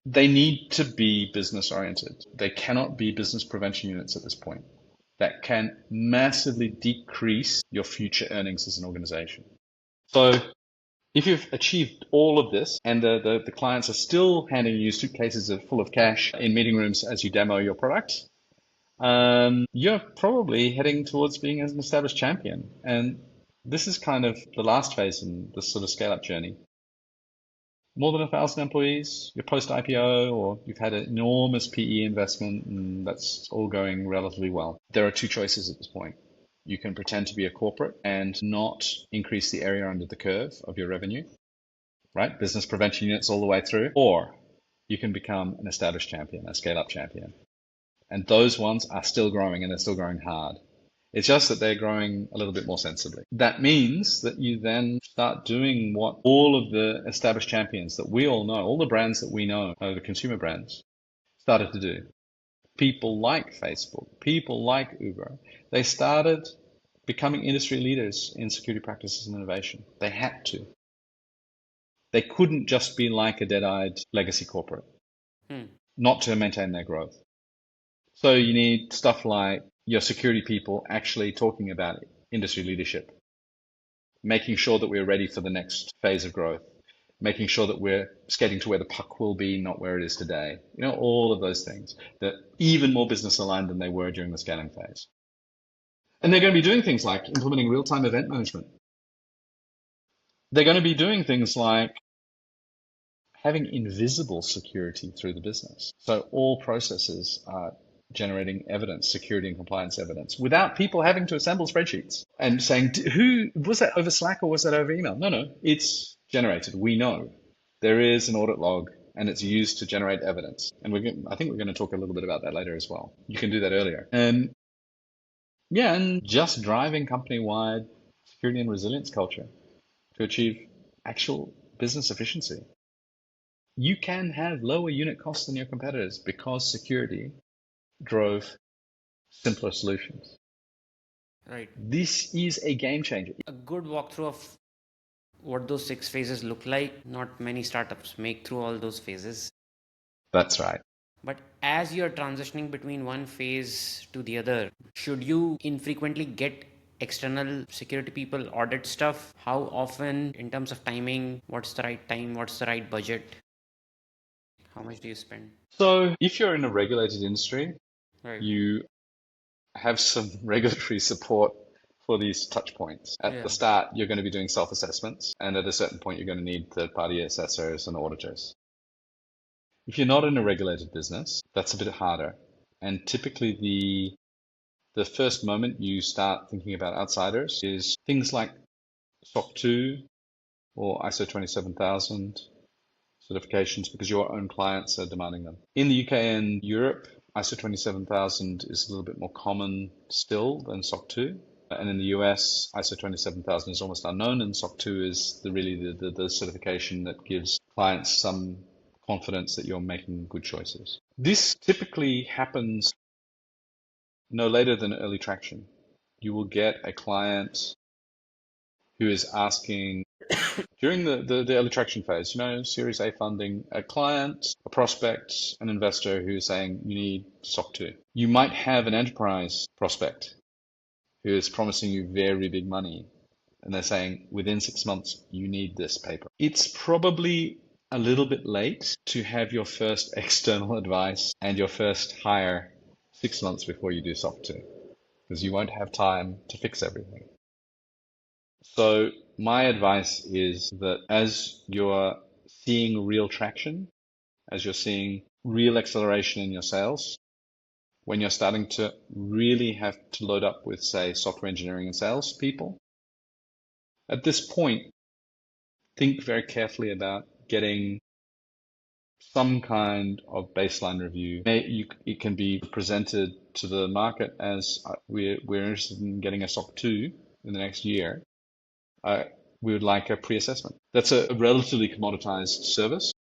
They need to be business oriented. They cannot be business prevention units at this point. That can massively decrease your future earnings as an organization. So if you've achieved all of this and the clients are still handing you suitcases full of cash in meeting rooms as you demo your product, you're probably heading towards being an established champion. And this is kind of the last phase in this sort of scale-up journey. More than 1,000 employees, you're post-IPO, or you've had an enormous PE investment, and that's all going relatively well. There are two choices at this point. You can pretend to be a corporate and not increase the area under the curve of your revenue, right? Business prevention units all the way through. Or you can become an established champion, a scale-up champion. And those ones are still growing, and they're still growing hard. It's just that they're growing a little bit more sensibly. That means that you then start doing what all of the established champions that we all know, all the brands that we know, the consumer brands, started to do. People like Facebook, people like Uber, they started becoming industry leaders in security practices and innovation. They had to. They couldn't just be like a dead-eyed legacy corporate, not to maintain their growth. So you need stuff like your security people actually talking about industry leadership, making sure that we're ready for the next phase of growth, making sure that we're skating to where the puck will be, not where it is today. All of those things that even more business aligned than they were during the scaling phase. And they're going to be doing things like implementing real-time event management. They're going to be doing things like having invisible security through the business. So all processes are generating evidence, security and compliance evidence, without people having to assemble spreadsheets and saying, who was that over Slack or was that over email? No, it's generated. We know there is an audit log and it's used to generate evidence. And I think we're going to talk a little bit about that later as well. You can do that earlier. And just driving company-wide security and resilience culture to achieve actual business efficiency. You can have lower unit costs than your competitors because security drove simpler solutions. Right. This is a game changer. A good walkthrough of what those 6 phases look like. Not many startups make through all those phases. That's right. But as you're transitioning between one phase to the other, should you infrequently get external security people audit stuff? How often, in terms of timing? What's the right time? What's the right budget? How much do you spend? So if you're in a regulated industry, Right. you have some regulatory support for these touch points. At the start, you're going to be doing self-assessments, and at a certain point, you're going to need third-party assessors and auditors. If you're not in a regulated business, that's a bit harder, And typically the first moment you start thinking about outsiders is things like SOC 2 or ISO 27000 certifications because your own clients are demanding them. In the UK and Europe, ISO 27000 is a little bit more common still than SOC 2. And in the US, ISO 27000 is almost unknown, and SOC 2 is the certification that gives clients some confidence that you're making good choices. This typically happens no later than early traction. You will get a client who is asking during the early traction phase, Series A funding, a client, a prospect, an investor who is saying you need SOC 2. You might have an enterprise prospect who is promising you very big money, and they're saying within 6 months you need this paper. It's probably a little bit late to have your first external advice and your first hire 6 months before you do SOC 2, because you won't have time to fix everything. So my advice is that as you're seeing real traction, as you're seeing real acceleration in your sales, when you're starting to really have to load up with, say, software engineering and sales people, at this point, think very carefully about getting some kind of baseline review. It can be presented to the market as we're interested in getting a SOC 2 in the next year. We would like a pre-assessment. That's a relatively commoditized service.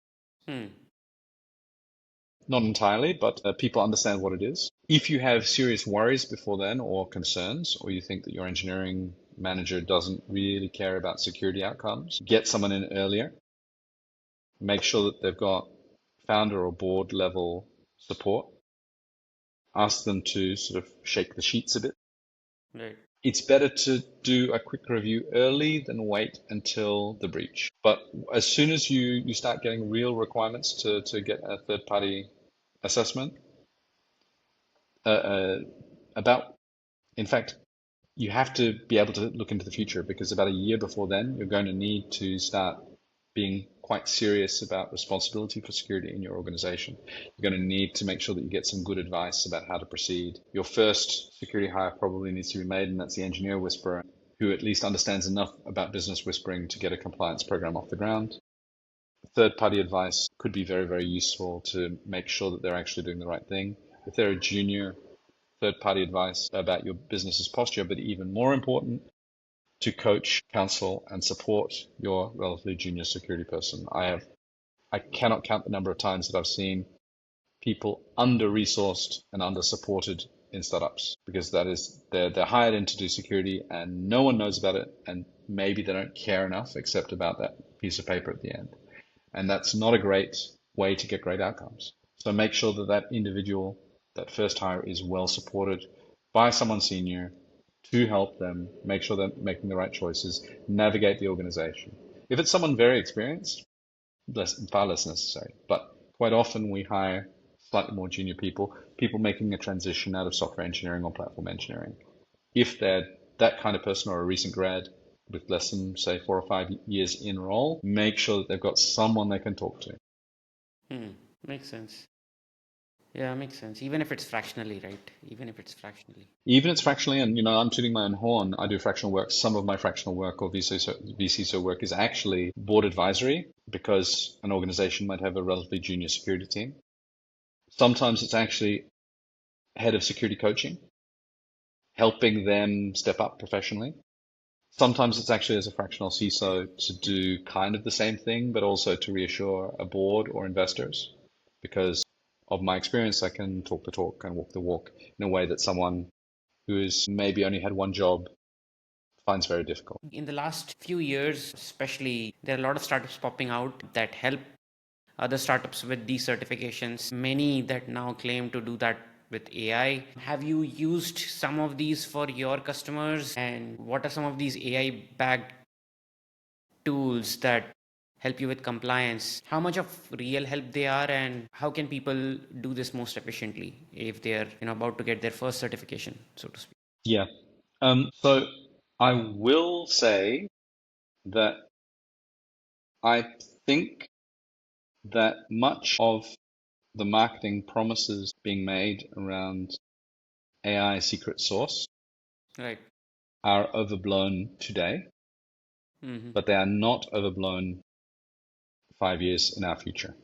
Not entirely, but people understand what it is. If you have serious worries before then or concerns, or you think that your engineering manager doesn't really care about security outcomes, get someone in earlier. Make sure that they've got founder or board level support. Ask them to sort of shake the sheets a bit. Right. It's better to do a quick review early than wait until the breach. But as soon as you start getting real requirements to get a third-party assessment, in fact, you have to be able to look into the future, because about a year before then, you're going to need to start being quite serious about responsibility for security in your organization. You're going to need to make sure that you get some good advice about how to proceed. Your first security hire probably needs to be made, and that's the engineer whisperer, who at least understands enough about business whispering to get a compliance program off the ground. Third-party advice could be very, very useful to make sure that they're actually doing the right thing. If they're a junior, third-party advice about your business's posture, but even more important, to coach, counsel, and support your relatively junior security person. I cannot count the number of times that I've seen people under-resourced and under-supported in startups, because they're hired in to do security and no one knows about it, and maybe they don't care enough except about that piece of paper at the end. And that's not a great way to get great outcomes. So make sure that that individual, that first hire, is well supported by someone senior to help them make sure they're making the right choices, navigate the organization. If it's someone very experienced, far less necessary. But quite often we hire slightly more junior people making a transition out of software engineering or platform engineering. If they're that kind of person or a recent grad with less than, say, 4 or 5 years in role, make sure that they've got someone they can talk to. Makes sense. Yeah, makes sense. Even if it's fractionally, right? Even if it's fractionally. Even if it's fractionally, and I'm tooting my own horn. I do fractional work. Some of my fractional work or VCISO work is actually board advisory, because an organization might have a relatively junior security team. Sometimes it's actually head of security coaching, helping them step up professionally. Sometimes it's actually as a fractional CISO to do kind of the same thing, but also to reassure a board or investors, because of my experience, I can talk the talk and walk the walk in a way that someone who has maybe only had one job finds very difficult. In the last few years, especially, there are a lot of startups popping out that help other startups with these certifications. Many that now claim to do that with AI. Have you used some of these for your customers? And what are some of these AI-backed tools that help you with compliance? How much of real help they are, and how can people do this most efficiently if they're about to get their first certification, so to speak? Yeah. So I will say that I think that much of the marketing promises being made around AI secret sauce Right. are overblown today, but they are not overblown 5 years in our future.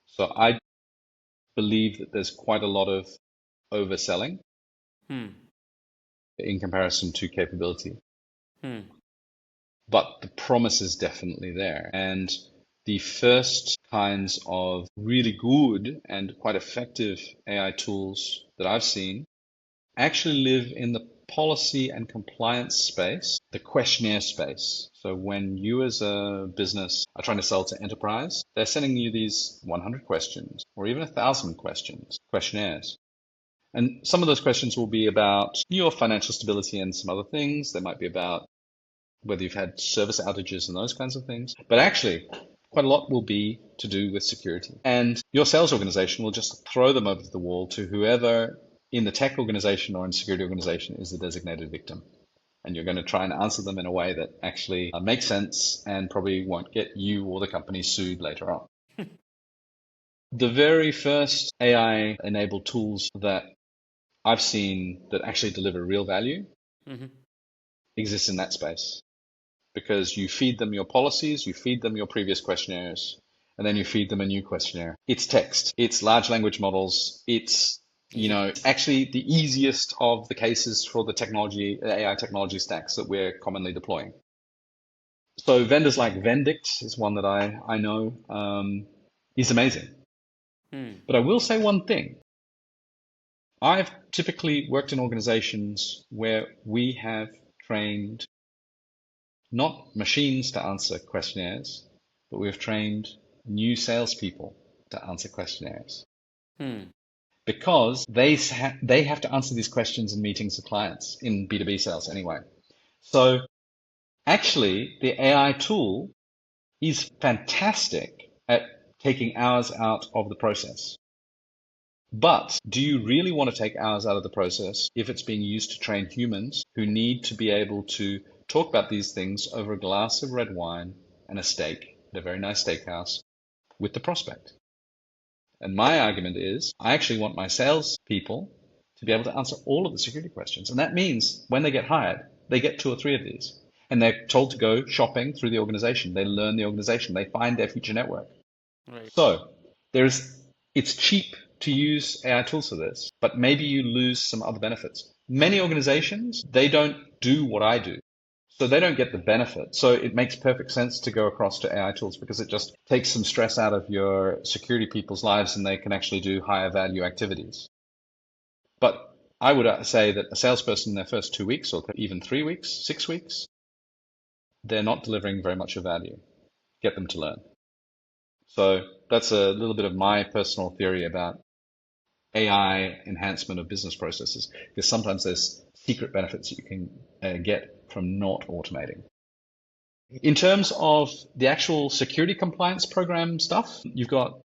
So I believe that there's quite a lot of overselling in comparison to capability. But the promise is definitely there. And the first kinds of really good and quite effective AI tools that I've seen actually live in the policy and compliance space, the questionnaire space. So when you as a business are trying to sell to enterprise, they're sending you these 100 questions or even 1,000 questions, questionnaires. And some of those questions will be about your financial stability and some other things. They might be about whether you've had service outages and those kinds of things. But actually, quite a lot will be to do with security. And your sales organization will just throw them over the wall to whoever in the tech organization or in security organization is the designated victim. And you're going to try and answer them in a way that actually makes sense and probably won't get you or the company sued later on. The very first AI-enabled tools that I've seen that actually deliver real value exist in that space. Because you feed them your policies, you feed them your previous questionnaires, and then you feed them a new questionnaire. It's text, it's large language models, it's actually the easiest of the cases for the AI technology stacks that we're commonly deploying. So vendors like Vendict is one that I know is amazing. But I will say one thing. I've typically worked in organizations where we have trained not machines to answer questionnaires, but we've trained new salespeople to answer questionnaires. Because they have to answer these questions in meetings with clients in B2B sales anyway. So actually, the AI tool is fantastic at taking hours out of the process. But do you really want to take hours out of the process if it's being used to train humans who need to be able to talk about these things over a glass of red wine and a steak at a very nice steakhouse with the prospect? And my argument is I actually want my salespeople to be able to answer all of the security questions. And that means when they get hired, they get 2 or 3 of these. And they're told to go shopping through the organization. They learn the organization. They find their future network. Right. So it's cheap to use AI tools for this, but maybe you lose some other benefits. Many organizations, they don't do what I do. So they don't get the benefit. So it makes perfect sense to go across to AI tools because it just takes some stress out of your security people's lives and they can actually do higher value activities. But I would say that a salesperson in their first 2 weeks or even 3 weeks, 6 weeks, they're not delivering very much of value. Get them to learn. So that's a little bit of my personal theory about AI enhancement of business processes, because sometimes there's secret benefits that you can get from not automating. In terms of the actual security compliance program stuff, you've got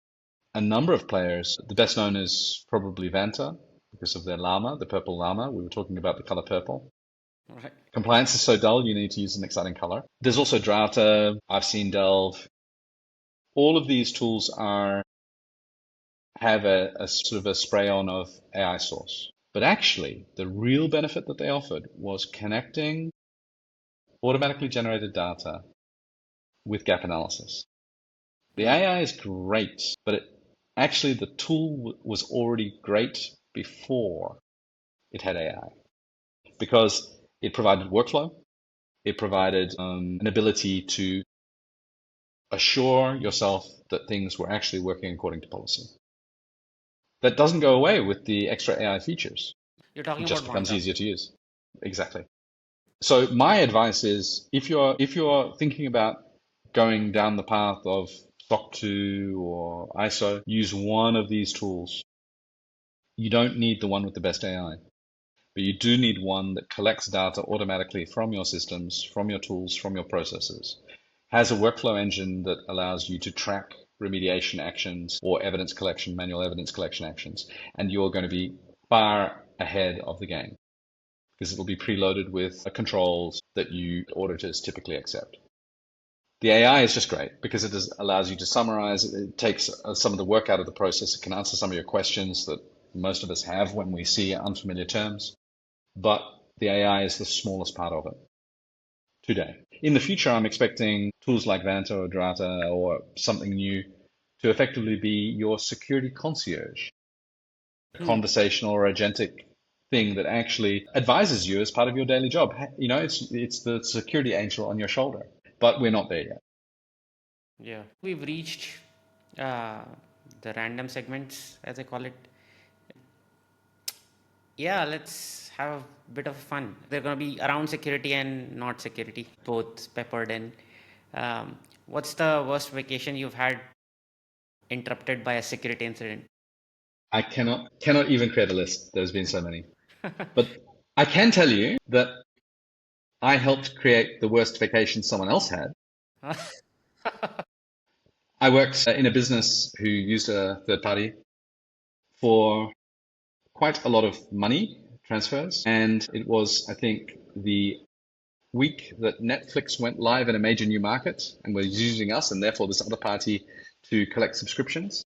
a number of players. The best known is probably Vanta because of their llama, the purple llama. We were talking about the color purple. Right. Compliance is so dull, you need to use an exciting color. There's also Drata. I've seen Delve. All of these tools have a sort of a spray on of AI source. But actually, the real benefit that they offered was connecting automatically generated data with gap analysis. The AI is great, but actually the tool was already great before it had AI because it provided workflow. It provided an ability to assure yourself that things were actually working according to policy. That doesn't go away with the extra AI features. You're talking It about just becomes Vanta. easier to use. Exactly. So my advice is if you're thinking about going down the path of SOC 2 or ISO, use one of these tools. You don't need the one with the best AI, but you do need one that collects data automatically from your systems, from your tools, from your processes, has a workflow engine that allows you to track remediation actions or evidence collection, manual evidence collection actions, and you're going to be far ahead of the game because it'll be preloaded with controls that you auditors typically accept. The AI is just great because it allows you to summarize. It takes some of the work out of the process. It can answer some of your questions that most of us have when we see unfamiliar terms. But the AI is the smallest part of it today. In the future, I'm expecting tools like Vanta or Drata or something new to effectively be your security concierge, a conversational or agentic thing that actually advises you as part of your daily job. You know, it's the security angel on your shoulder, but we're not there yet. Yeah. We've reached the random segments, as I call it. Yeah, let's have a bit of fun. They're going to be around security and not security, both peppered in. What's the worst vacation you've had interrupted by a security incident? I cannot even create a list. There's been so many. But I can tell you that I helped create the worst vacation someone else had. I worked in a business who used a third party for quite a lot of money transfers. And it was, I think, the week that Netflix went live in a major new market and was using us and therefore this other party to collect subscriptions.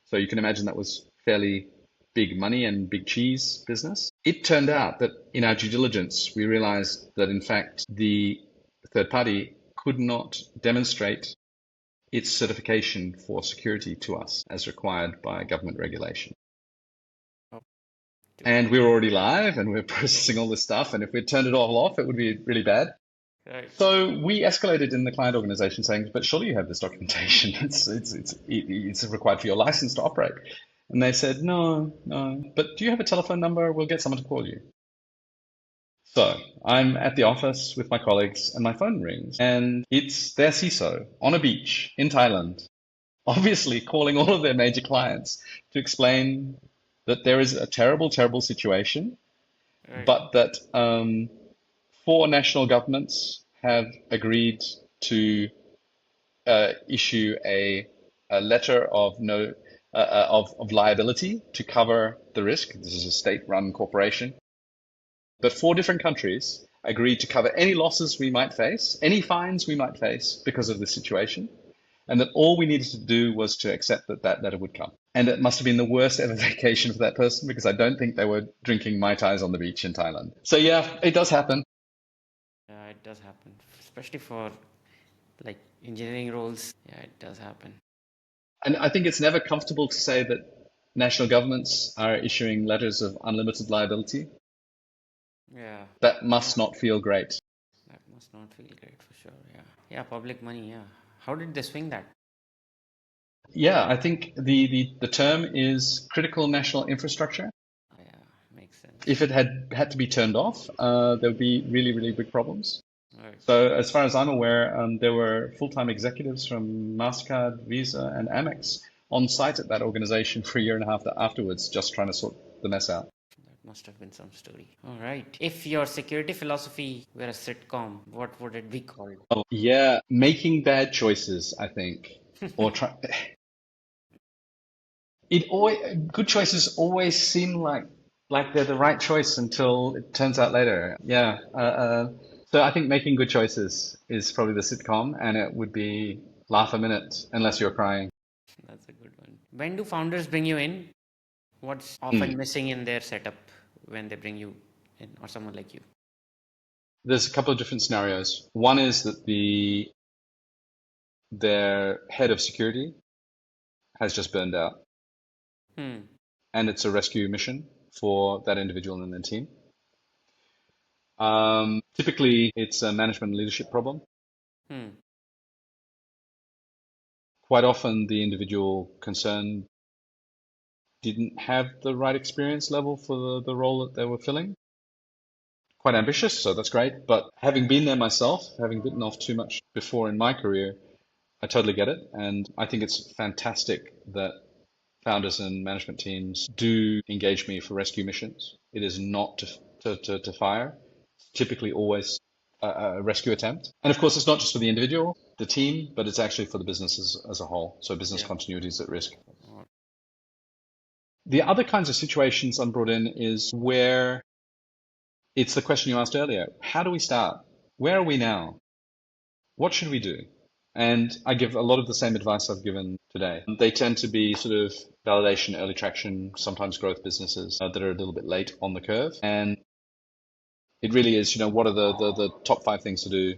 So you can imagine that was fairly big money and big cheese business. It turned out that in our due diligence, we realized that in fact, the third party could not demonstrate its certification for security to us as required by government regulation. And we were already live and we were processing all this stuff. And if we'd turned it all off, it would be really bad. Right. So we escalated in the client organization saying, but surely you have this documentation. It's required for your license to operate. And they said, no. But do you have a telephone number? We'll get someone to call you. So I'm at the office with my colleagues and my phone rings and it's their CISO on a beach in Thailand, obviously calling all of their major clients to explain that there is a terrible, terrible situation, Right. but that four national governments have agreed to issue a letter of no of liability to cover the risk. This is a state-run corporation, but four different countries agreed to cover any losses we might face, any fines we might face because of this situation, and that all we needed to do was to accept that that letter would come. And it must have been the worst ever vacation for that person because I don't think they were drinking Mai Tais on the beach in Thailand. So yeah, it does happen. Yeah, it does happen, especially for like engineering roles. Yeah, it does happen. And I think it's never comfortable to say that national governments are issuing letters of unlimited liability. Yeah, That must not feel great. that must not feel great for sure. Yeah, yeah, public money. Yeah, how did they swing that? Yeah, I think the term is critical national infrastructure. Yeah, makes sense. If it had to be turned off, there would be really, really big problems. Right. So as far as I'm aware, there were full-time executives from MasterCard, Visa, and Amex on site at that organization for a year and a half afterwards, just trying to sort the mess out. That must have been some story. All right. If your security philosophy were a sitcom, what would it be called? Oh, yeah, making bad choices, I think, or try. Good choices always seem like they're the right choice until it turns out later. Yeah. So I think making good choices is probably the sitcom, and it would be laugh a minute unless you're crying. That's a good one. When do founders bring you in? What's often missing in their setup when they bring you in, or someone like you? There's a couple of different scenarios. One is that their head of security has just burned out, and it's a rescue mission for that individual and their team. Typically, it's a management and leadership problem. Quite often, the individual concerned didn't have the right experience level for the role that they were filling. Quite ambitious, so that's great. But having been there myself, having bitten off too much before in my career, I totally get it. And I think it's fantastic that founders and management teams do engage me for rescue missions. It is not to fire. It's typically always a rescue attempt. And of course, it's not just for the individual, the team, but it's actually for the business as a whole. So business continuity is at risk. The other kinds of situations I'm brought in is where it's the question you asked earlier. How do we start? Where are we now? What should we do? And I give a lot of the same advice I've given today. They tend to be sort of validation, early traction, sometimes growth businesses that are a little bit late on the curve. And it really is, what are the top 5 things to do?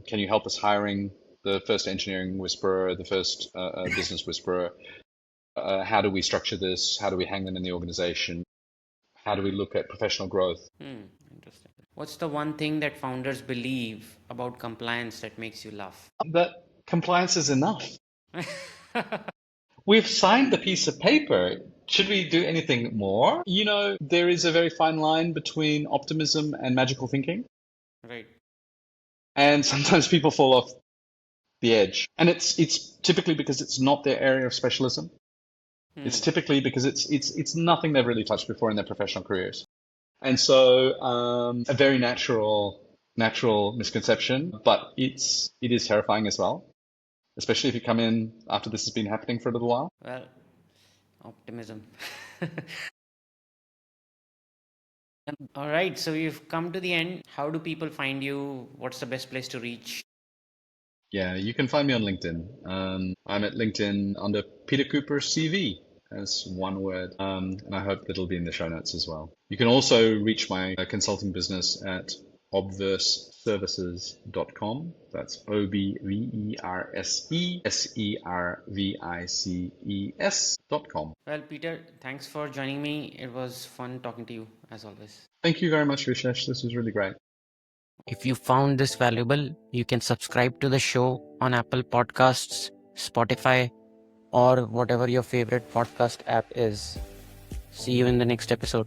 Can you help us hiring the first engineering whisperer, the first business whisperer? How do we structure this? How do we hang them in the organization? How do we look at professional growth? Interesting. What's the one thing that founders believe about compliance that makes you laugh? That compliance is enough. We've signed the piece of paper. Should we do anything more? There is a very fine line between optimism and magical thinking. Right. And sometimes people fall off the edge. And it's typically because it's not their area of specialism. It's typically because it's nothing they've really touched before in their professional careers. And so a very natural misconception, but it is terrifying as well, especially if you come in after this has been happening for a little while. Well, optimism. All right, so we've come to the end. How do people find you? What's the best place to reach? Yeah, you can find me on LinkedIn. I'm at LinkedIn under Peter Cooper CV as one word. And I hope that it'll be in the show notes as well. You can also reach my consulting business at obverseservices.com. That's obverseservices.com. Well, Peter, thanks for joining me. It was fun talking to you, as always. Thank you very much, Vishesh. This was really great. If you found this valuable, you can subscribe to the show on Apple Podcasts, Spotify, or whatever your favorite podcast app is. See you in the next episode.